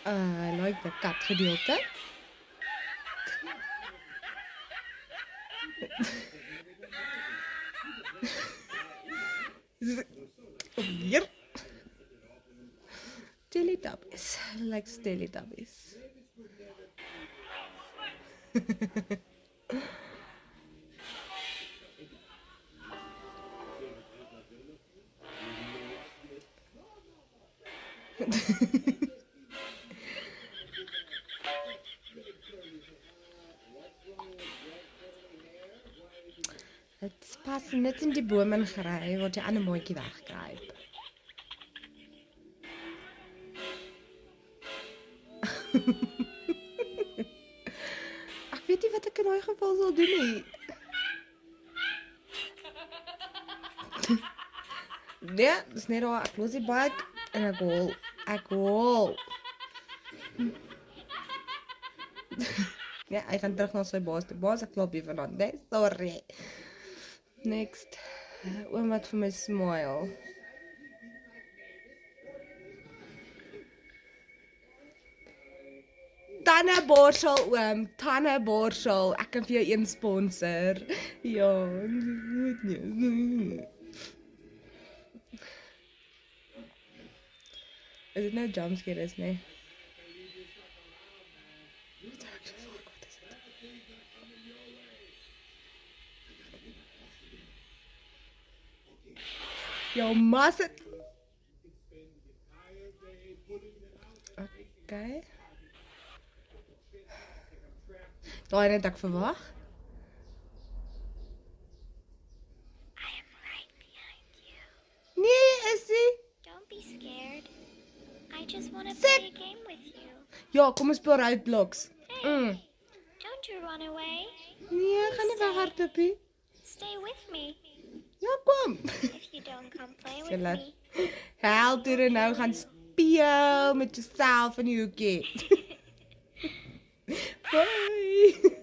I like the kat gedeelte. Hier. Teletubbies. Likes Teletubbies. Dit pas net in die bome ingery waar die ander maatjie wegkruip. Ek weet nie wat ek in daai geval sal doen nie. Nee, dis net daar, ek los die bike en ek hol. Ja, hy gaan terug na sy baas. Die baas, ek klop hier vanaand, nee, sorry. Next. Oom wat vir my smile. Tandeborsel oom, tandeborsel. Ek kan vir jou een sponsor. Ja, goed nie. Is dit nou jumpscares, nee? Jou mas het. Okay. Daai het ek verwag. I am right behind you. Nee, is hy? Don't be scared. I just want to Sit. play a game with you. Ja, kom ons speel Roblox. Don't you run away. Nee, gaan nie weghardloop nie. Stay with me. Ja, kom. If you don't come play with Julle. me. Help toe nou gaan speel met jouself in die hoekie. Bye.